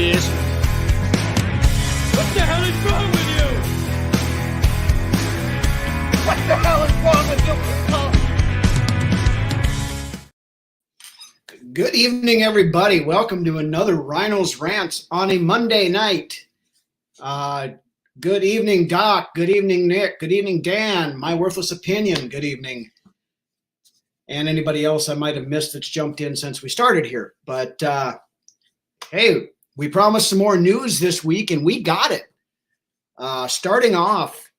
is. What the hell is wrong with you? What the hell is wrong with you? Good evening, everybody. Welcome to another Ryno's Rants on a Monday night. Good evening, Doc. Good evening, Nick. Good evening, Dan. My worthless opinion. Good evening. And anybody else I might have missed that's jumped in since we started here. But hey, we promised some more news this week, and we got it. Starting off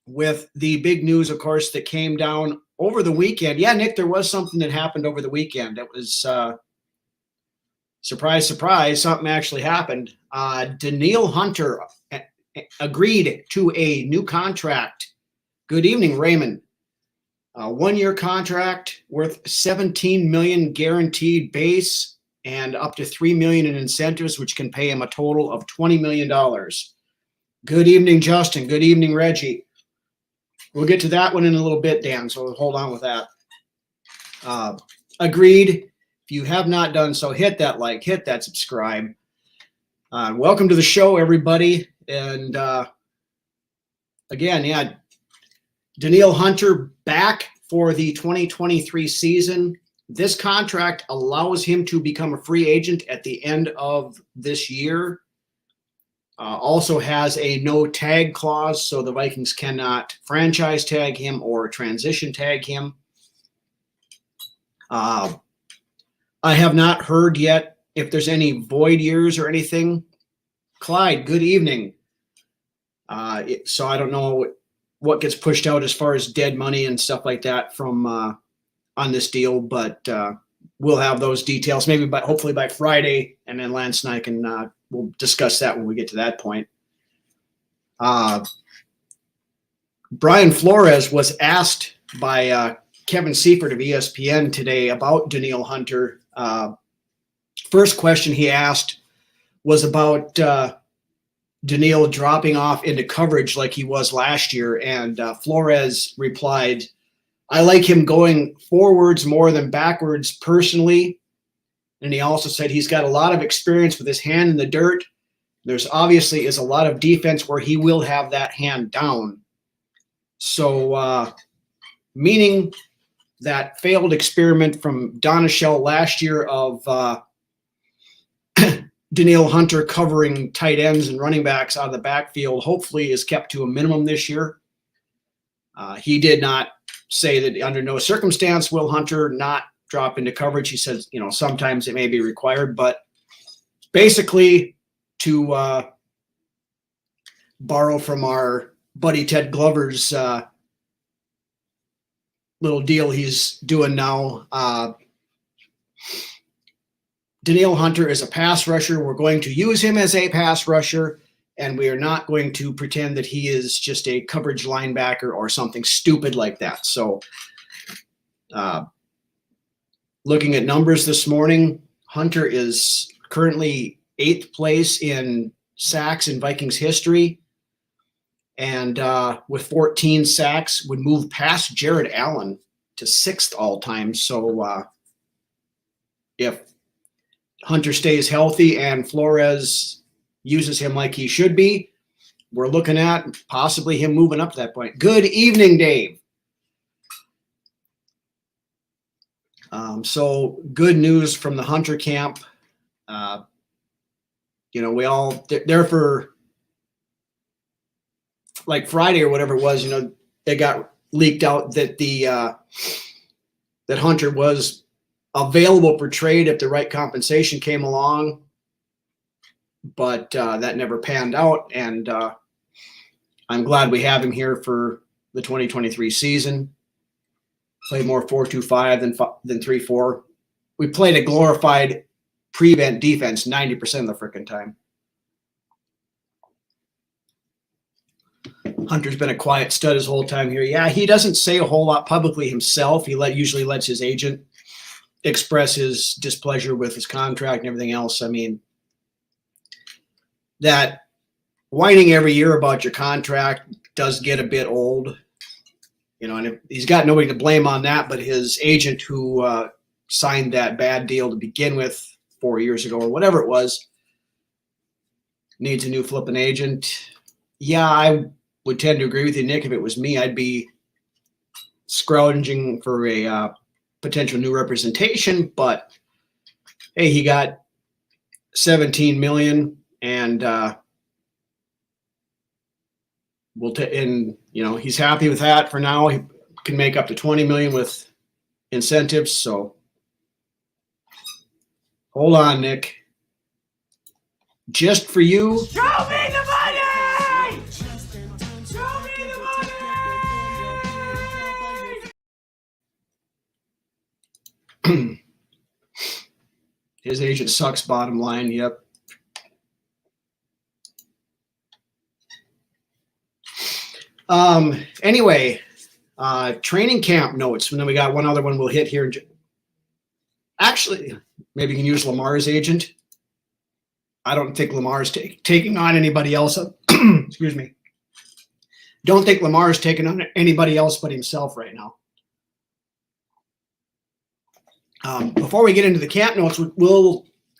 with the big news, of course, that came down over the weekend. Yeah, Nick, there was something that happened over the weekend. It was, surprise, surprise, something actually happened. Danielle Hunter agreed to a new contract. Good evening, Raymond. A one-year contract worth $17 million guaranteed base and up to $3 million in incentives, which can pay him a total of $20 million. Good evening, Justin. Good evening, Reggie. We'll get to that one in a little bit, Dan, so hold on with that. Agreed. If you have not done so, hit that like, hit that subscribe. Welcome to the show, everybody. And again, yeah, Danielle Hunter back for the 2023 season. This contract allows him to become a free agent at the end of this year. Also has a no tag clause, so the Vikings cannot franchise tag him or transition tag him. I have not heard yet if there's any void years or anything. Clyde, good evening. So I don't know what gets pushed out as far as dead money and stuff like that from on this deal, but we'll have those details maybe hopefully by Friday, and then Lance and I can we'll discuss that when we get to that point. Brian Flores was asked by Kevin Seifert of ESPN today about Danielle Hunter. First question he asked was about Danielle dropping off into coverage like he was last year, and Flores replied, "I like him going forwards more than backwards personally." And he also said he's got a lot of experience with his hand in the dirt. There's obviously is a lot of defense where he will have that hand down. So meaning that failed experiment from Donachelle last year of Danielle Hunter covering tight ends and running backs out of the backfield hopefully is kept to a minimum this year. He did not say that under no circumstance will Hunter not drop into coverage. He says, you know, sometimes it may be required, but basically to borrow from our buddy Ted Glover's little deal he's doing now, Danielle Hunter is a pass rusher. We're going to use him as a pass rusher, and we are not going to pretend that he is just a coverage linebacker or something stupid like that. So looking at numbers this morning, Hunter is currently 8th place in sacks in Vikings history, and with 14 sacks would move past Jared Allen to 6th all-time. So if Hunter stays healthy and Flores uses him like he should be, we're looking at possibly him moving up to that point. Good evening, Dave. So good news from the Hunter camp. You know, we all there for like Friday or whatever it was, you know, they got leaked out that that Hunter was available for trade if the right compensation came along, but that never panned out, and I'm glad we have him here for the 2023 season. Played more 4-2-5 than 3-4. We played a glorified prevent defense 90% of the freaking time. Hunter's been a quiet stud his whole time here. Yeah, he doesn't say a whole lot publicly himself. He usually lets his agent express his displeasure with his contract and everything else. I mean, that whining every year about your contract does get a bit old, you know, and he's got nobody to blame on that but his agent who signed that bad deal to begin with 4 years ago or whatever it was. needs a new flipping agent. Yeah, I would tend to agree with you, Nick. If it was me, I'd be scrounging for a potential new representation. But hey, he got 17 million, and and he's happy with that for now. He can make up to 20 million with incentives. So hold on, Nick. Just for you. Show me the money! Show me the money! His agent sucks, bottom line. Yep. Anyway, training camp notes. And then we got one other one we'll hit here. Actually, maybe you can use Lamar's agent. I don't think Lamar's taking on anybody else. Excuse me. Don't think Lamar's taking on anybody else but himself right now. Before we get into the camp notes,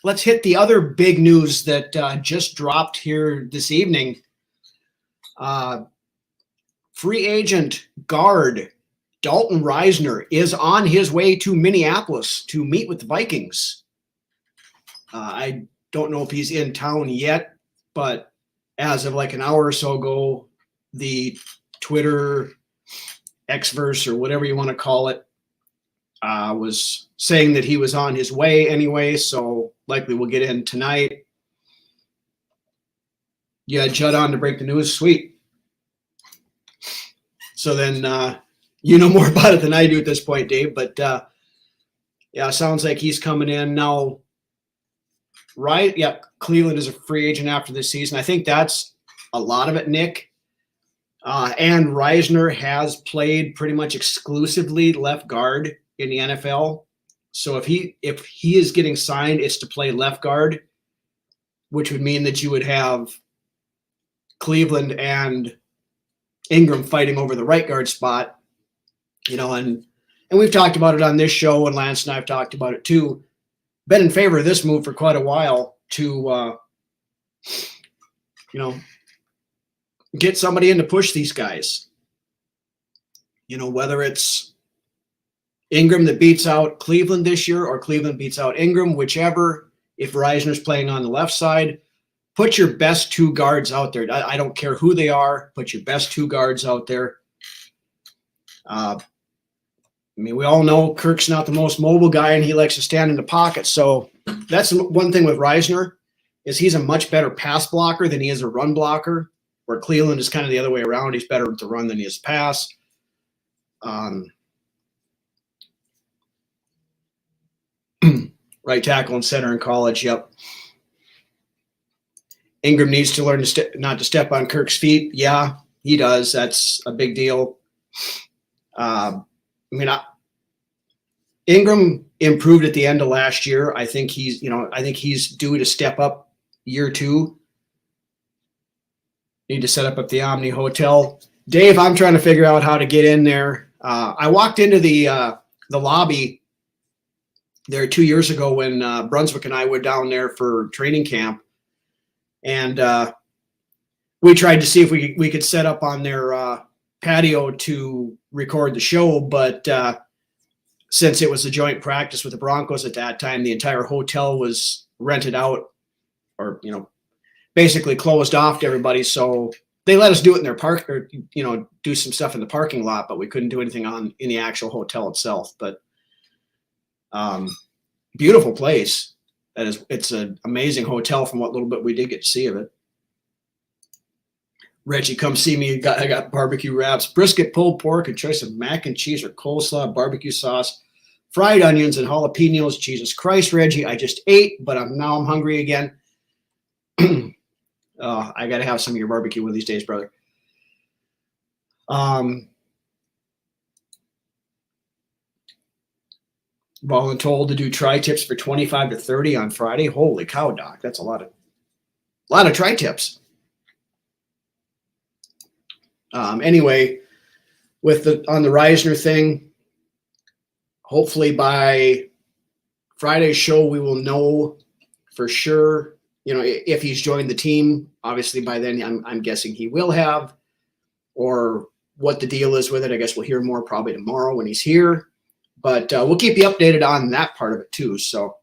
let's hit the other big news that just dropped here this evening. Free agent guard Dalton Risner is on his way to Minneapolis to meet with the Vikings. I don't know if he's in town yet, but as of like an hour or so ago, the Twitter Xverse or whatever you want to call it was saying that he was on his way anyway, so likely we'll get in tonight. Yeah, Judd on to break the news. Sweet. So then you know more about it than I do at this point, Dave, but yeah, sounds like he's coming in now. Right? Yeah, Cleveland is a free agent after this season. I think that's a lot of it, Nick. And Risner has played pretty much exclusively left guard in the NFL. So if he is getting signed, it's to play left guard, which would mean that you would have Cleveland and Ingram fighting over the right guard spot. And we've talked about it on this show, and Lance and I have talked about it too. Been in favor of this move for quite a while to, get somebody in to push these guys. Whether it's Ingram that beats out Cleveland this year or Cleveland beats out Ingram, whichever. If Risner's playing on the left side, put your best two guards out there. I don't care who they are. Put your best two guards out there. We all know Kirk's not the most mobile guy, and he likes to stand in the pocket. So that's one thing with Risner is he's a much better pass blocker than he is a run blocker, where Cleveland is kind of the other way around. He's better at the run than he is pass. Right tackle and center in college, yep. Ingram needs to learn not to step on Kirk's feet. Yeah, he does. That's a big deal. Ingram improved at the end of last year. I think he's due to step up year two. Need to set up at the Omni Hotel. Dave, I'm trying to figure out how to get in there. I walked into the lobby there 2 years ago when Brunswick and I went down there for training camp, and we tried to see if we could set up on their patio to record the show, but since it was a joint practice with the Broncos at that time, the entire hotel was rented out, or basically closed off to everybody. So they let us do it in their park, or do some stuff in the parking lot, but we couldn't do anything in the actual hotel itself. But beautiful place. It's an amazing hotel from what little bit we did get to see of it. Reggie, come see me. I got barbecue wraps, brisket, pulled pork, a choice of mac and cheese or coleslaw, barbecue sauce, fried onions, and jalapenos. Jesus Christ, Reggie, I just ate, but now I'm hungry again. I got to have some of your barbecue one of these days, brother. Voluntold to do tri-tips for 25 to 30 on Friday. Holy cow, Doc. That's a lot of tri-tips. Anyway, on the Risner thing, hopefully by Friday's show, we will know for sure if he's joined the team. Obviously, by then, I'm guessing he will have, or what the deal is with it. I guess we'll hear more probably tomorrow when he's here. But we'll keep you updated on that part of it too. So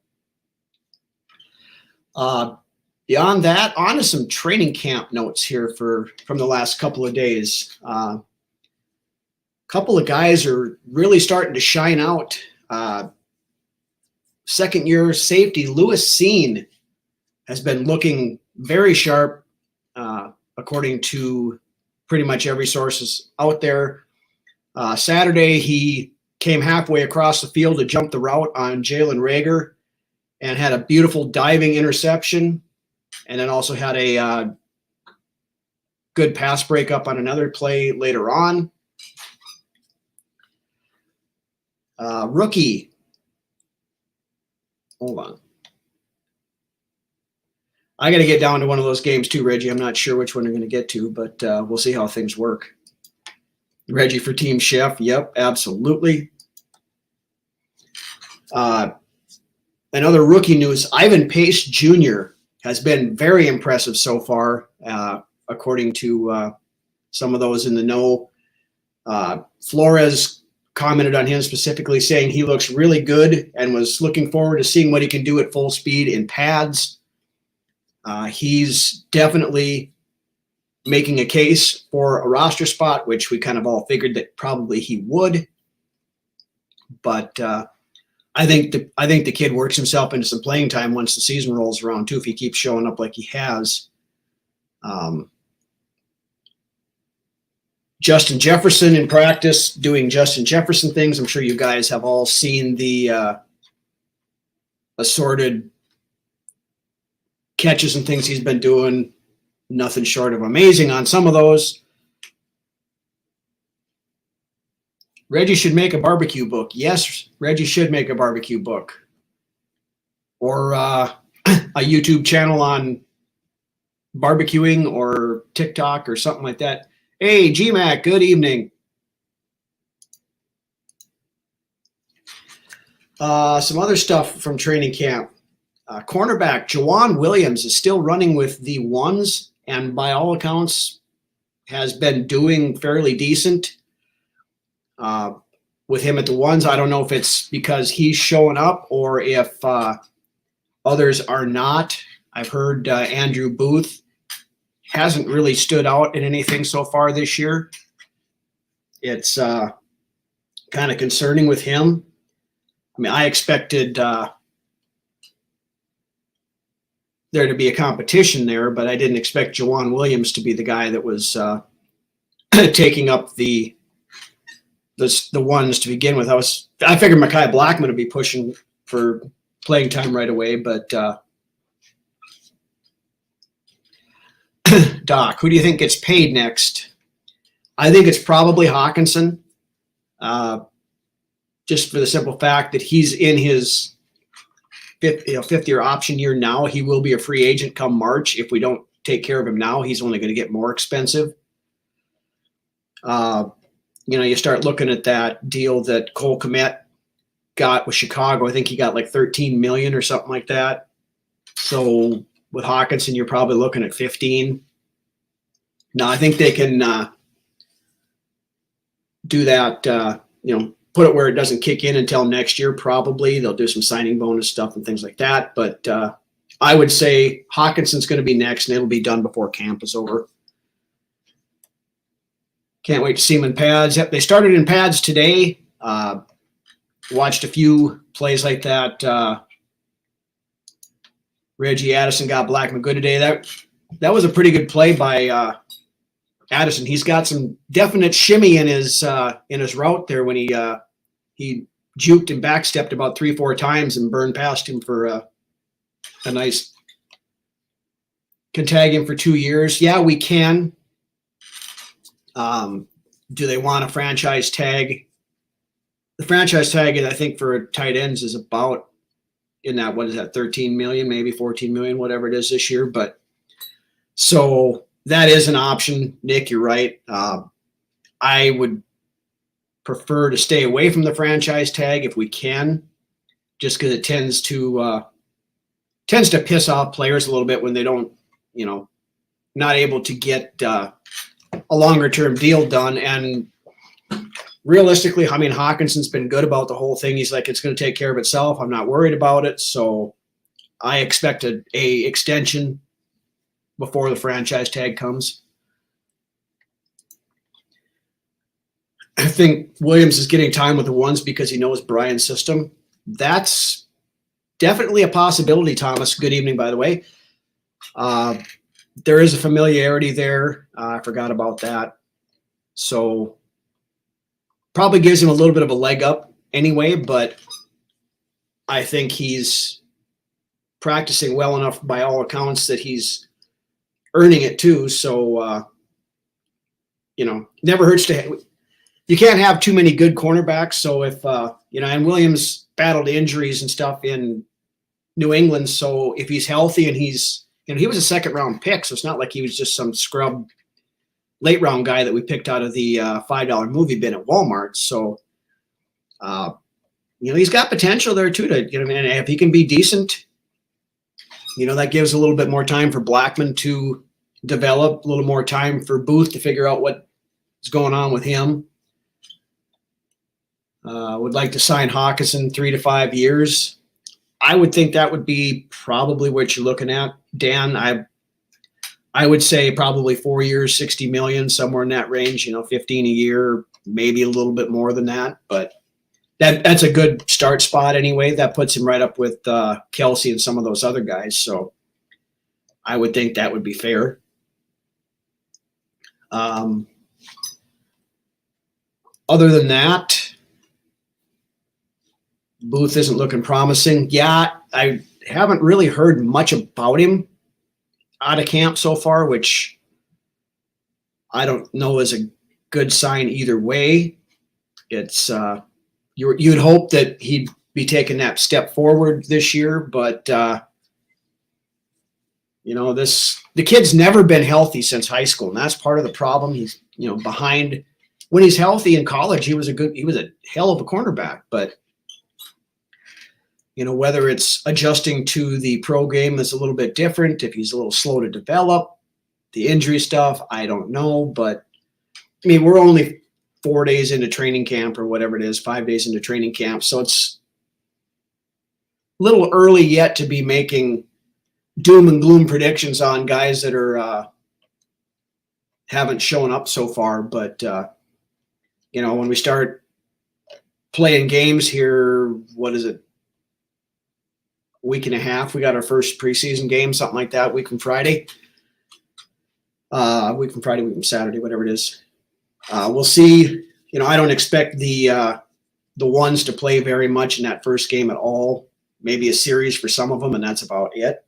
beyond that, on to some training camp notes here from the last couple of days. Couple of guys are really starting to shine out. Second-year safety Lewis Seen has been looking very sharp, according to pretty much every source out there. Saturday, he came halfway across the field to jump the route on Jalen Rager and had a beautiful diving interception, and then also had a good pass breakup on another play later on. Rookie. Hold on. I got to get down to one of those games too, Reggie. I'm not sure which one I'm going to get to, but we'll see how things work. Reggie for Team Chef. Yep, absolutely. Another rookie news, Ivan Pace Jr. has been very impressive so far, according to some of those in the know. Flores commented on him specifically, saying he looks really good and was looking forward to seeing what he can do at full speed in pads. He's definitely making a case for a roster spot, which we kind of all figured that probably he would. But I think the kid works himself into some playing time once the season rolls around too, if he keeps showing up like he has. Justin Jefferson in practice doing Justin Jefferson things. I'm sure you guys have all seen the assorted catches and things he's been doing. Nothing short of amazing on some of those. Reggie should make a barbecue book. Yes, Reggie should make a barbecue book. Or a YouTube channel on barbecuing or TikTok or something like that. Hey, GMAC, good evening. Some other stuff from training camp. Cornerback Jawan Williams is still running with the ones, and by all accounts has been doing fairly decent with him at the ones. I don't know if it's because he's showing up or if others are not. I've heard Andrew Booth hasn't really stood out in anything so far this year. It's kind of concerning with him. I mean, I expected there to be a competition there, but I didn't expect Jawan Williams to be the guy that was taking up the ones to begin with. I figured Mekhi Blackman would be pushing for playing time right away, but Doc, who do you think gets paid next? I think it's probably Hawkinson, just for the simple fact that he's in his fifth-year option year now. He will be a free agent come March. If we don't take care of him now, he's only going to get more expensive. You start looking at that deal that Cole Kmet got with Chicago. I think he got like $13 million or something like that. So with Hawkinson, you're probably looking at 15. Now, I think they can do that, put it where it doesn't kick in until next year, probably. They'll do some signing bonus stuff and things like that. But I would say Hawkinson's going to be next, and it'll be done before camp is over. Can't wait to see him in pads. Yep, they started in pads today. Watched a few plays like that. Reggie Addison got Blackman good today. That was a pretty good play by Addison. He's got some definite shimmy in his route there when he juked and backstepped about 3-4 times and burned past him for a nice. Can tag him for 2 years. Yeah, we can. Do they want a franchise tag? The franchise tag, I think, for tight ends is about in that, what is that, 13 million, maybe 14 million, whatever it is this year. But so that is an option. Nick, you're right. I would prefer to stay away from the franchise tag if we can, just because it tends to tends to piss off players a little bit when they don't, not able to get a longer term deal done. And realistically, I mean, Hawkinson's been good about the whole thing. He's like, it's going to take care of itself. I'm not worried about it. So I expect a extension before the franchise tag comes. I think Williams is getting time with the ones because he knows Brian's system. That's definitely a possibility, Thomas. Good evening, by the way. There is a familiarity there. I forgot about that. So probably gives him a little bit of a leg up anyway, but I think he's practicing well enough by all accounts that he's earning it too. So, never hurts to you can't have too many good cornerbacks. So if, and Williams battled injuries and stuff in New England. So if he's healthy and he's, he was a second round pick. So it's not like he was just some scrub late round guy that we picked out of the $5 movie bin at Walmart. So, he's got potential there too to, and if he can be decent, that gives a little bit more time for Blackman to develop, a little more time for Booth to figure out what's going on with him. Would like to sign Hawkinson 3 to 5 years. I would think that would be probably what you're looking at, Dan. I would say probably 4 years, 60 million, somewhere in that range, 15 a year, maybe a little bit more than that. But that's a good start spot anyway. That puts him right up with Kelsey and some of those other guys. So I would think that would be fair. Other than that, Booth isn't looking promising. Yeah, I haven't really heard much about him out of camp so far, which I don't know is a good sign either way. It's you'd hope that he'd be taking that step forward this year, but the kid's never been healthy since high school, and that's part of the problem. He's behind. When he's healthy in college, he was a hell of a cornerback, but whether it's adjusting to the pro game is a little bit different, if he's a little slow to develop, the injury stuff, I don't know. But I mean, we're only 4 days into training camp or whatever it is, 5 days into training camp. So it's a little early yet to be making doom and gloom predictions on guys that are haven't shown up so far. But, when we start playing games here, what is it? Week and a half, we got our first preseason game, something like that, week from Friday, week from Saturday, whatever it is. We'll see. I don't expect the ones to play very much in that first game at all. Maybe a series for some of them, and that's about it.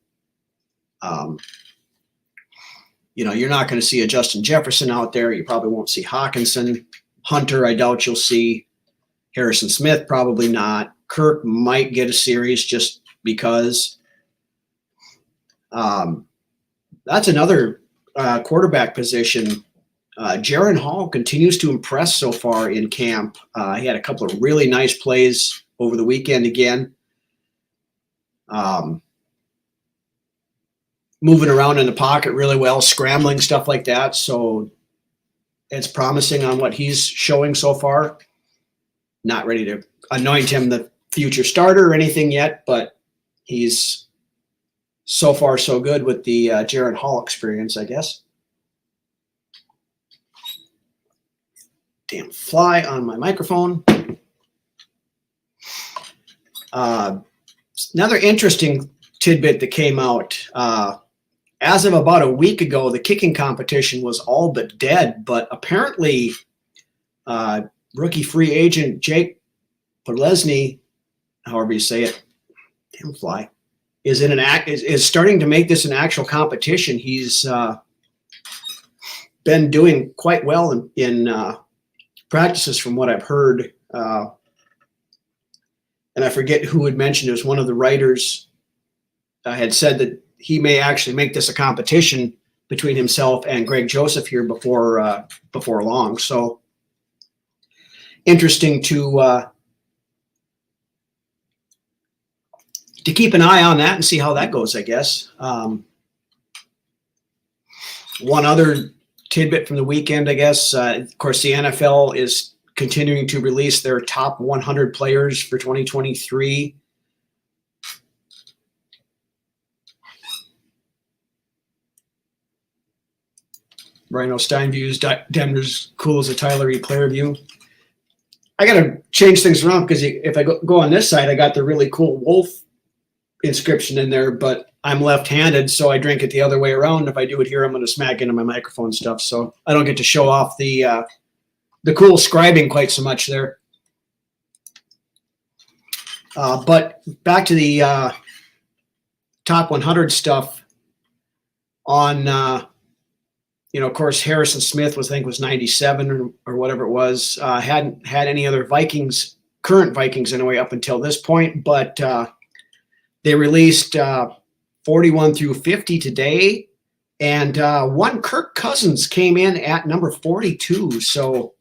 You're not going to see a Justin Jefferson out there. You probably won't see Hawkinson. Hunter, I doubt you'll see. Harrison Smith, probably not. Kirk might get a series just because. That's another quarterback position. Jaron Hall continues to impress so far in camp. He had a couple of really nice plays over the weekend again. Moving around in the pocket really well, scrambling, stuff like that. So it's promising on what he's showing so far. Not ready to anoint him the future starter or anything yet, but he's so far so good with the Jaron Hall experience, I guess. Damn fly on my microphone. Another interesting tidbit that came out. As of about a week ago, the kicking competition was all but dead, but apparently rookie free agent Jake Podlesny, however you say it, damn fly, is starting to make this an actual competition. He's been doing quite well in practices from what I've heard. And I forget who had mentioned it. Was one of the writers had said that he may actually make this a competition between himself and Greg Joseph here before long. So interesting to to keep an eye on that and see how that goes, I guess. One other tidbit from the weekend, I guess. Of course, the NFL is continuing to release their top 100 players for 2023. Ryno Steinview's Denver's cool as a Tyler E. Claire view. I got to change things around because if I go on this side, I got the really cool wolf inscription in there, but I'm left-handed, so I drink it the other way around. If I do it here, I'm going to smack into my microphone stuff, so I don't get to show off the cool scribing quite so much there. But back to the top 100 stuff on, of course, Harrison Smith I think was 97 or whatever it was. Hadn't had any other Vikings, current Vikings anyway, up until this point, but they released 41 through 50 today, and one Kirk Cousins came in at number 42. So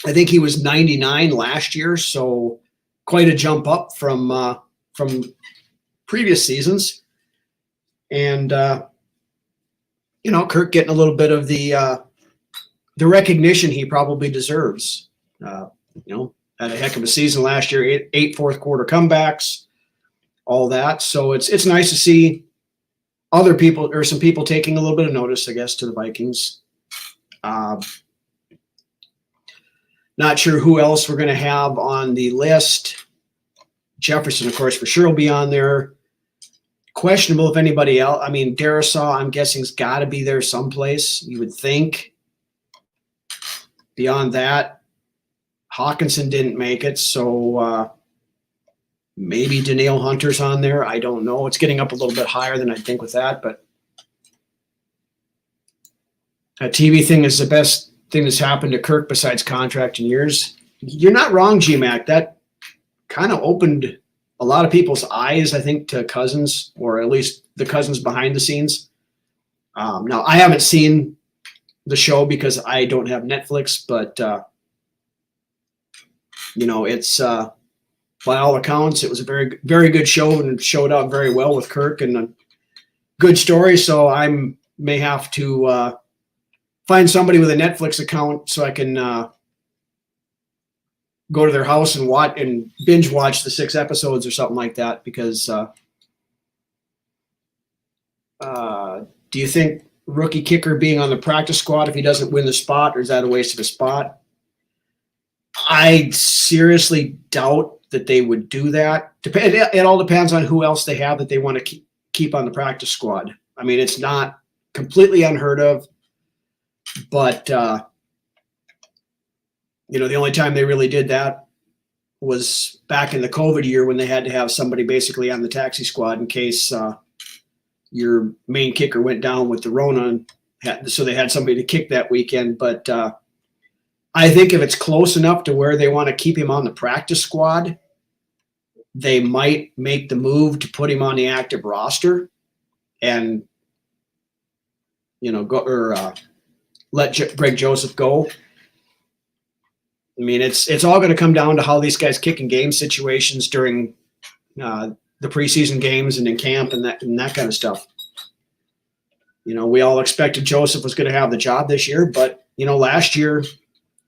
I think he was 99 last year, so quite a jump up from previous seasons. And Kirk getting a little bit of the recognition he probably deserves. Had a heck of a season last year, eight fourth quarter comebacks, all that. So it's nice to see other people, or some people, taking a little bit of notice, I guess, to the Vikings. Not sure who else we're going to have on the list. Jefferson, of course, for sure will be on there. Questionable if anybody else. I mean, Darisaw, I'm guessing, has got to be there someplace, you would think. Beyond that, Hawkinson didn't make it, so maybe Danielle Hunter's on there. I don't know. It's getting up a little bit higher than I think with that, but a TV thing is the best thing that's happened to Kirk besides contract in years. You're not wrong, GMAC. That kind of opened a lot of people's eyes, I think, to Cousins, or at least the Cousins behind the scenes. Now, I haven't seen the show because I don't have Netflix, but it's by all accounts, it was a very, very good show and showed up very well with Kirk, and a good story. So I may have to find somebody with a Netflix account so I can go to their house and watch and binge watch the 6 episodes or something like that. Because do you think rookie kicker being on the practice squad, if he doesn't win the spot, or is that a waste of a spot? I seriously doubt that they would do that. It all depends on who else they have that they want to keep on the practice squad. I mean, it's not completely unheard of, but the only time they really did that was back in the COVID year when they had to have somebody basically on the taxi squad in case your main kicker went down with the Rona, so they had somebody to kick that weekend. But I think if it's close enough to where they want to keep him on the practice squad, they might make the move to put him on the active roster and, go or let Greg Joseph go. I mean, it's all going to come down to how these guys kick in game situations during the preseason games and in camp and that kind of stuff. We all expected Joseph was going to have the job this year, but last year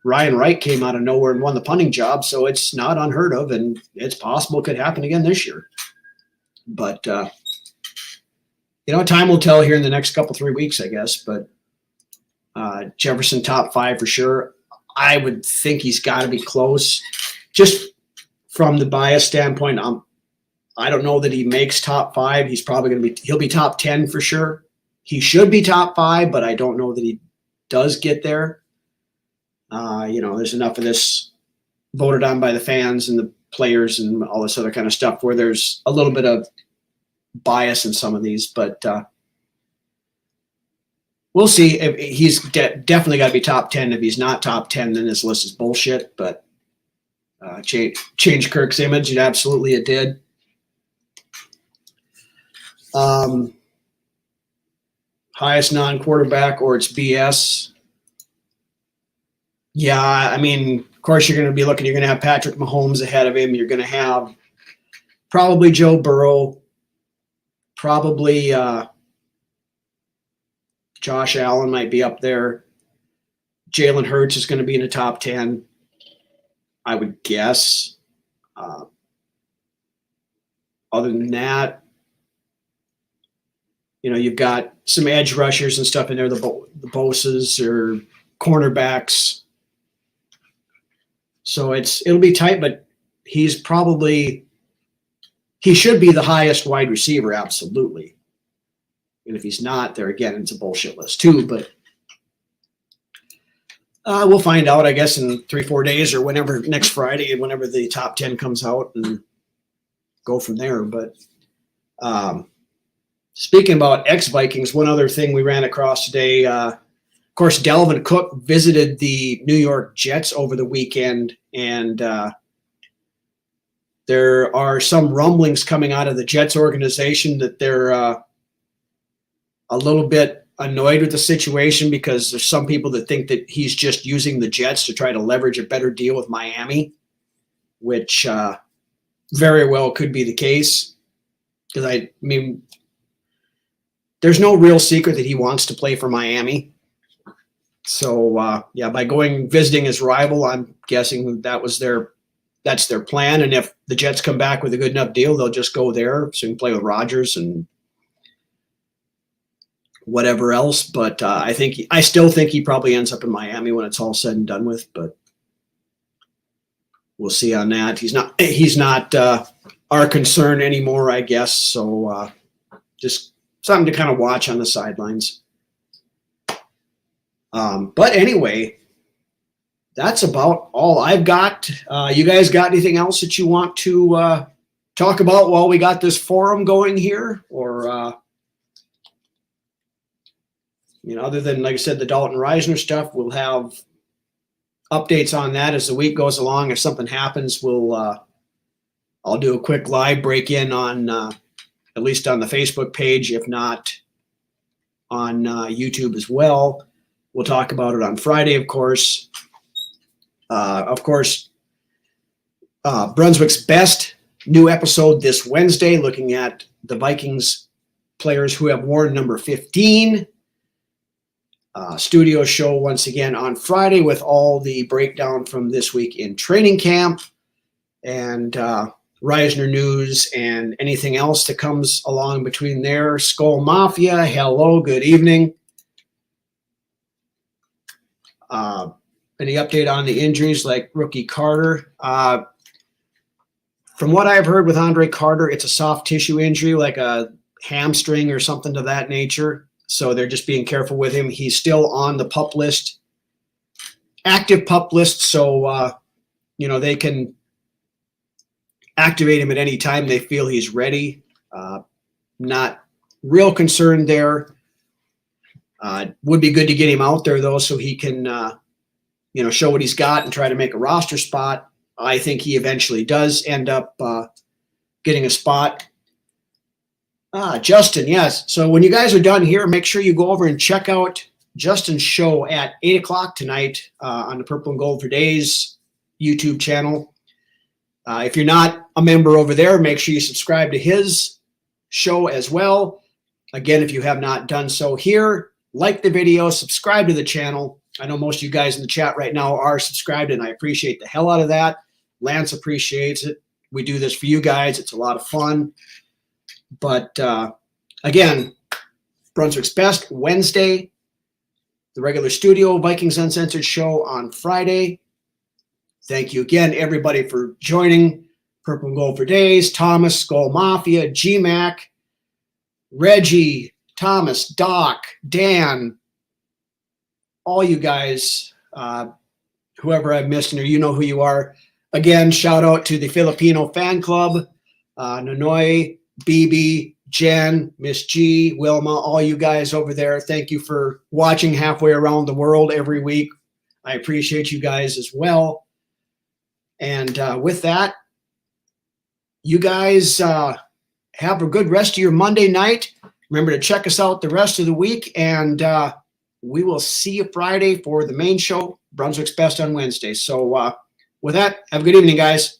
Ryan Wright came out of nowhere and won the punting job, so it's not unheard of, and it's possible it could happen again this year. But time will tell here in the next 3 weeks, I guess. But Jefferson top 5 for sure. I would think he's got to be close. Just from the bias standpoint, I don't know that he makes top 5. He's probably going to be – he'll be top 10 for sure. He should be top 5, but I don't know that he does get there. There's enough of this voted on by the fans and the players and all this other kind of stuff where there's a little bit of bias in some of these, but we'll see. If he's definitely got to be top 10. If he's not top 10, then this list is bullshit. But change Kirk's image, and absolutely it did. Highest non-quarterback, or it's BS. Yeah, I mean, of course you're going to be looking. You're going to have Patrick Mahomes ahead of him. You're going to have Probably Joe Burrow. Probably Josh Allen might be up there. Jalen Hurts is going to be in the top 10, I would guess. Other than that, you've got some edge rushers and stuff in there, the Bosas or cornerbacks. So it'll be tight, but he should be the highest wide receiver, absolutely. And if he's not, there again, it's a bullshit list too. But we'll find out, I guess, in 3-4 days or whenever, next Friday, whenever the top 10 comes out, and go from there. But speaking about ex-Vikings, one other thing we ran across today, of course, Dalvin Cook visited the New York Jets over the weekend, and there are some rumblings coming out of the Jets organization that they're a little bit annoyed with the situation because there's some people that think that he's just using the Jets to try to leverage a better deal with Miami, which very well could be the case. Because, I mean, there's no real secret that he wants to play for Miami. So, by visiting his rival, I'm guessing that's their plan. And if the Jets come back with a good enough deal, they'll just go there so he can play with Rodgers and whatever else. But I still think he probably ends up in Miami when it's all said and done with. But we'll see on that. He's not our concern anymore, I guess. So just something to kind of watch on the sidelines. But anyway, that's about all I've got. You guys got anything else that you want to talk about while we got this forum going here? Or, other than, like I said, the Dalton Risner stuff, we'll have updates on that as the week goes along. If something happens, I'll do a quick live break-in on, at least on the Facebook page, if not on YouTube as well. We'll talk about it on Friday, of course. Brunswick's Best, new episode this Wednesday, looking at the Vikings players who have worn number 15. Studio show once again on Friday with all the breakdown from this week in training camp and Risner news and anything else that comes along between there. Skull Mafia, hello, good evening. Any update on the injuries like rookie Carter? From what I've heard with Andre Carter, it's a soft tissue injury, like a hamstring or something to that nature. So they're just being careful with him. He's still on the PUP list, active PUP list. So, they can activate him at any time they feel he's ready. Not real concerned there. Would be good to get him out there, though, so he can, show what he's got and try to make a roster spot. I think he eventually does end up getting a spot. Justin, yes. So when you guys are done here, make sure you go over and check out Justin's show at 8 o'clock tonight on the Purple and Gold for Days YouTube channel. If you're not a member over there, make sure you subscribe to his show as well. Again, if you have not done so here, like the video, subscribe to the channel. I know most of you guys in the chat right now are subscribed, and I appreciate the hell out of that. Lance appreciates it. We do this for you guys. It's a lot of fun. But again, Brunswick's Best Wednesday, the regular studio Vikings Uncensored show on Friday. Thank you again, everybody, for joining Purple and Gold for Days. Thomas, Skull Mafia, GMAC, Reggie, Thomas, Doc, Dan, all you guys, whoever I've missed in there, you know who you are. Again, shout out to the Filipino fan club, Nonoy, BB, Jen, Miss G, Wilma, all you guys over there. Thank you for watching halfway around the world every week. I appreciate you guys as well. And with that, you guys have a good rest of your Monday night. Remember to check us out the rest of the week, and we will see you Friday for the main show, Brunswick's Best on Wednesday. So with that, have a good evening, guys.